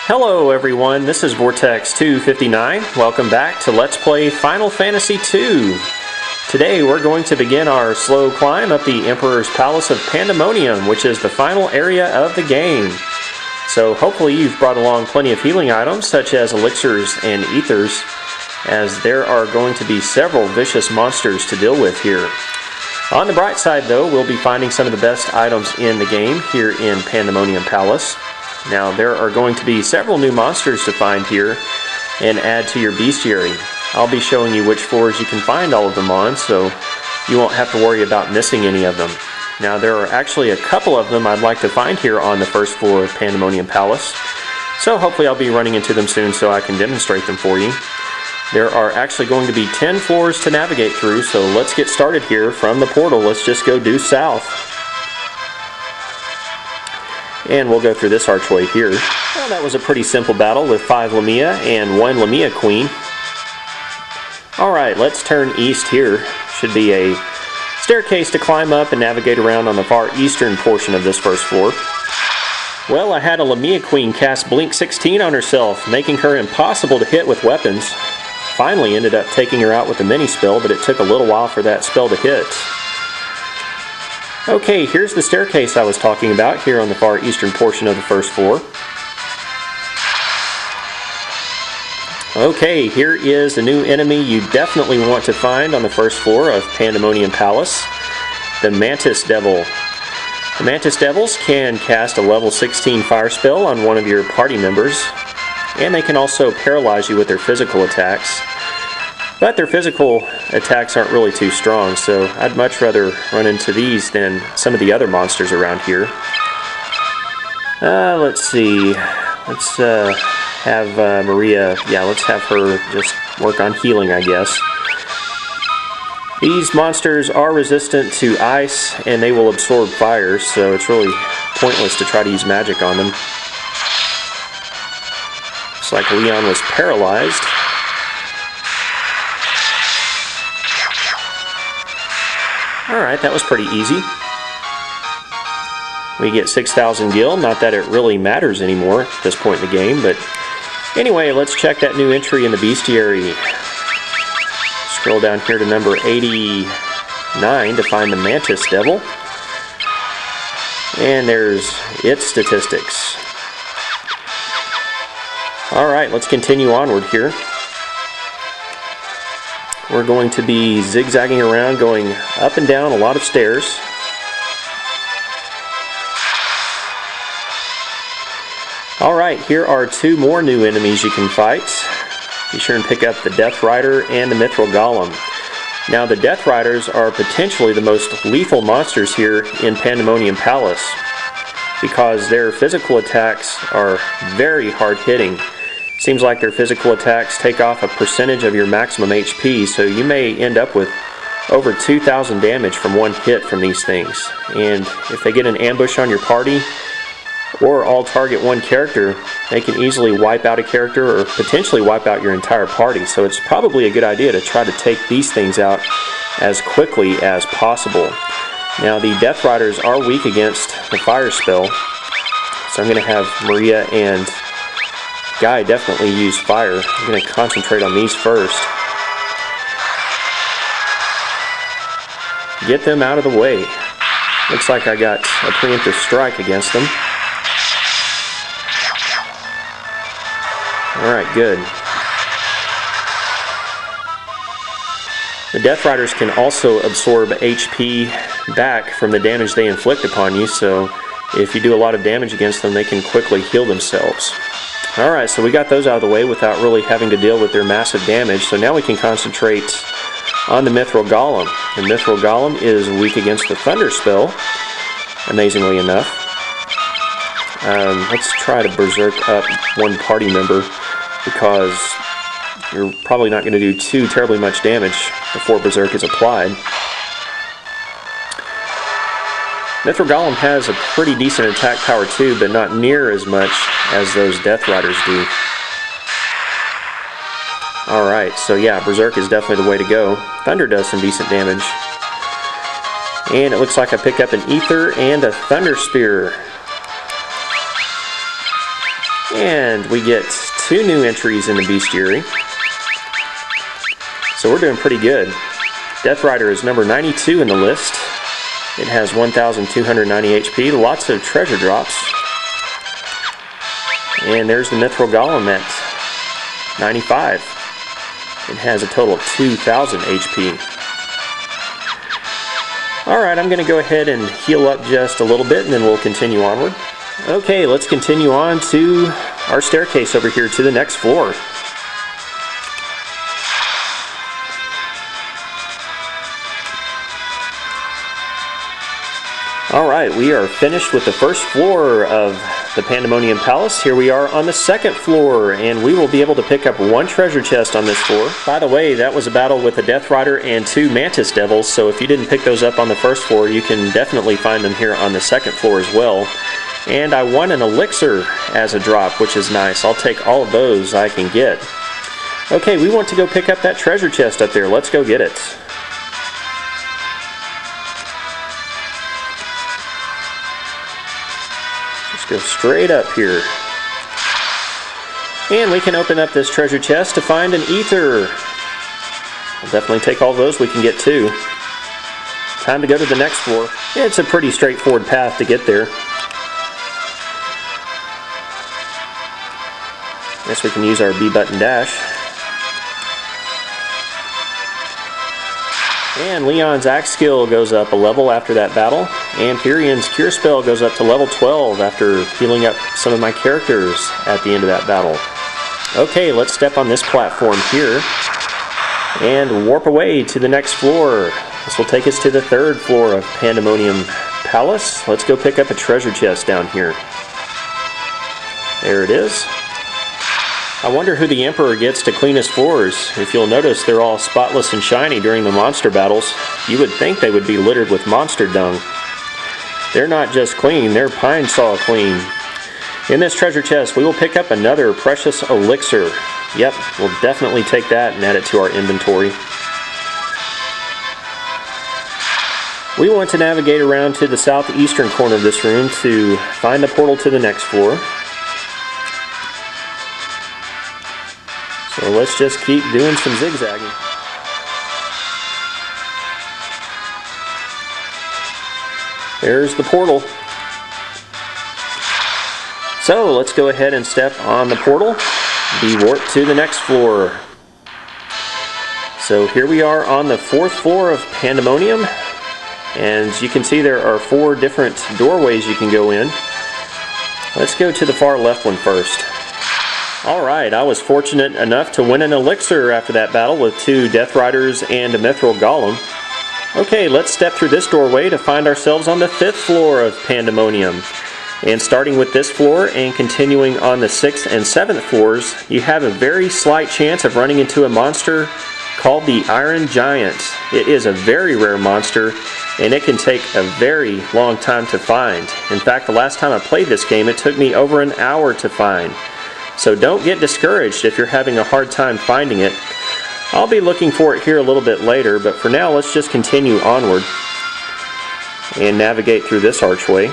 Hello everyone, this is Vortex259. Welcome back to Let's Play Final Fantasy II. Today we're going to begin our slow climb up the Emperor's Palace of Pandaemonium, which is the final area of the game. So hopefully you've brought along plenty of healing items such as elixirs and ethers, as there are going to be several vicious monsters to deal with here. On the bright side though, we'll be finding some of the best items in the game here in Pandaemonium Palace. Now there are going to be several new monsters to find here and add to your bestiary. I'll be showing you which floors you can find all of them on, so you won't have to worry about missing any of them. Now there are actually a couple of them I'd like to find here on the first floor of Pandaemonium Palace, so hopefully I'll be running into them soon so I can demonstrate them for you. There are actually going to be 10 floors to navigate through, so let's get started here from the portal. Let's just go due south. And we'll go through this archway here. Well, that was a pretty simple battle with 5 Lamia and 1 Lamia Queen. Alright, let's turn east here. Should be a staircase to climb up and navigate around on the far eastern portion of this first floor. Well, I had a Lamia Queen cast Blink 16 on herself, making her impossible to hit with weapons. Finally ended up taking her out with a mini spell, but it took a little while for that spell to hit. Okay, here's the staircase I was talking about here on the far eastern portion of the first floor. Okay, here is a new enemy you definitely want to find on the first floor of Pandaemonium Palace, the Mantis Devil. The Mantis Devils can cast a level 16 fire spell on one of your party members, and they can also paralyze you with their physical attacks. But their physical attacks aren't really too strong, so I'd much rather run into these than some of the other monsters around here. Let's see. Let's have Maria, let's have her just work on healing, I guess. These monsters are resistant to ice, and they will absorb fire, so it's really pointless to try to use magic on them. Looks like Leon was paralyzed. Alright, that was pretty easy. We get 6,000 gil, not that it really matters anymore at this point in the game, but anyway, let's check that new entry in the bestiary. Scroll down here to number 89 to find the Mantis Devil. And there's its statistics. Alright, let's continue onward here. We're going to be zigzagging around, going up and down a lot of stairs. Alright, here are 2 more new enemies you can fight. Be sure and pick up the Death Rider and the Mithril Golem. Now the Death Riders are potentially the most lethal monsters here in Pandaemonium Palace, because their physical attacks are very hard hitting. Seems like their physical attacks take off a percentage of your maximum HP, so you may end up with over 2,000 damage from one hit from these things. And if they get an ambush on your party, or all target one character, they can easily wipe out a character or potentially wipe out your entire party. So it's probably a good idea to try to take these things out as quickly as possible. Now the Death Riders are weak against the fire spell, so I'm going to have Maria and Guy definitely use fire. I'm going to concentrate on these first. Get them out of the way. Looks like I got a preemptive strike against them. Alright, good. The Death Riders can also absorb HP back from the damage they inflict upon you, so if you do a lot of damage against them, they can quickly heal themselves. Alright, so we got those out of the way without really having to deal with their massive damage, so now we can concentrate on the Mithril Golem. The Mithril Golem is weak against the Thunder spell, amazingly enough. Let's try to berserk up one party member, because you're probably not going to do too terribly much damage before berserk is applied. Mithril Golem has a pretty decent attack power too, but not near as much as those Death Riders do. Alright, so yeah, berserk is definitely the way to go. Thunder does some decent damage. And it looks like I picked up an Ether and a Thunder Spear. And we get 2 new entries in the bestiary. So we're doing pretty good. Death Rider is number 92 in the list. It has 1,290 HP, lots of treasure drops. And there's the Mithril Golem at 95. It has a total of 2,000 HP. Alright, I'm going to go ahead and heal up just a little bit and then we'll continue onward. Okay, let's continue on to our staircase over here to the next floor. Alright, we are finished with the first floor of the Pandaemonium Palace. Here we are on the second floor, and we will be able to pick up 1 treasure chest on this floor. By the way, that was a battle with a Death Rider and 2 Mantis Devils, so if you didn't pick those up on the first floor, you can definitely find them here on the second floor as well. And I won an elixir as a drop, which is nice. I'll take all of those I can get. Okay, we want to go pick up that treasure chest up there. Let's go get it. Go straight up here. And we can open up this treasure chest to find an ether. We'll definitely take all those we can get too. Time to go to the next floor. It's a pretty straightforward path to get there. Guess we can use our B button dash. And Leon's axe skill goes up a level after that battle, and Furian's cure spell goes up to level 12 after healing up some of my characters at the end of that battle. Okay, let's step on this platform here and warp away to the next floor. This will take us to the 3rd floor of Pandaemonium Palace. Let's go pick up a treasure chest down here. There it is. I wonder who the Emperor gets to clean his floors. If you'll notice, they're all spotless and shiny during the monster battles. You would think they would be littered with monster dung. They're not just clean, they're pine saw clean. In this treasure chest, we will pick up another precious elixir. Yep, we'll definitely take that and add it to our inventory. We want to navigate around to the southeastern corner of this room to find the portal to the next floor. So let's just keep doing some zigzagging. There's the portal. So let's go ahead and step on the portal, be warped to the next floor. So here we are on the 4th floor of Pandaemonium, and as you can see there are 4 different doorways you can go in. Let's go to the far left one first. Alright, I was fortunate enough to win an elixir after that battle with 2 Death Riders and a Mithril Golem. Okay, let's step through this doorway to find ourselves on the 5th floor of Pandaemonium. And starting with this floor and continuing on the 6th and 7th floors, you have a very slight chance of running into a monster called the Iron Giant. It is a very rare monster, and it can take a very long time to find. In fact, the last time I played this game, it took me over an hour to find. So don't get discouraged if you're having a hard time finding it. I'll be looking for it here a little bit later, but for now let's just continue onward and navigate through this archway.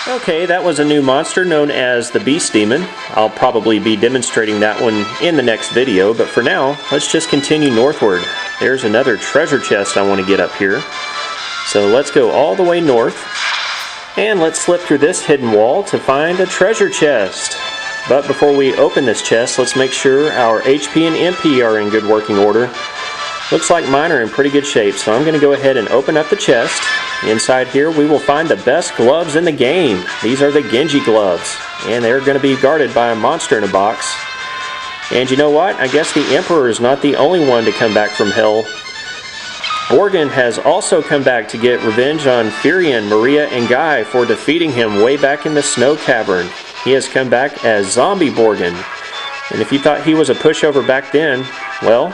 Okay, that was a new monster known as the Beast Demon. I'll probably be demonstrating that one in the next video, but for now, let's just continue northward. There's another treasure chest I want to get up here. So let's go all the way north. And let's slip through this hidden wall to find a treasure chest. But before we open this chest, let's make sure our HP and MP are in good working order. Looks like mine are in pretty good shape, so I'm going to go ahead and open up the chest. Inside here we will find the best gloves in the game. These are the Genji gloves, and they're going to be guarded by a monster in a box. And you know what? I guess the Emperor is not the only one to come back from hell. Borgin has also come back to get revenge on Furian, Maria, and Guy for defeating him way back in the Snow Cavern. He has come back as Zombie Borgin. And if you thought he was a pushover back then, well,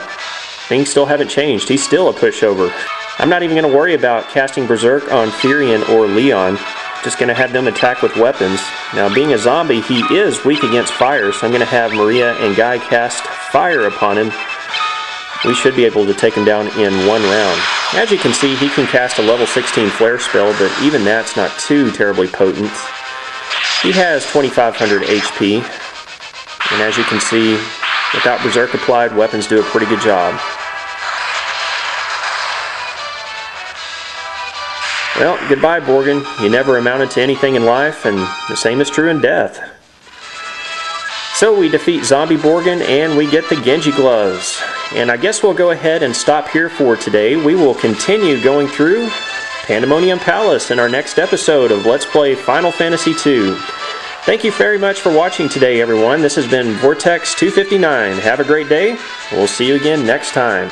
things still haven't changed. He's still a pushover. I'm not even going to worry about casting Berserk on Furian or Leon. Just going to have them attack with weapons. Now, being a zombie, he is weak against fire, so I'm going to have Maria and Guy cast fire upon him. We should be able to take him down in one round. As you can see, he can cast a level 16 flare spell, but even that's not too terribly potent. He has 2,500 HP, and as you can see, without Berserk applied, weapons do a pretty good job. Well, goodbye, Borgin. You never amounted to anything in life, and the same is true in death. So we defeat Zombie Borgin, and we get the Genji gloves. And I guess we'll go ahead and stop here for today. We will continue going through Pandaemonium Palace in our next episode of Let's Play Final Fantasy II. Thank you very much for watching today, everyone. This has been Vortex 259. Have a great day. We'll see you again next time.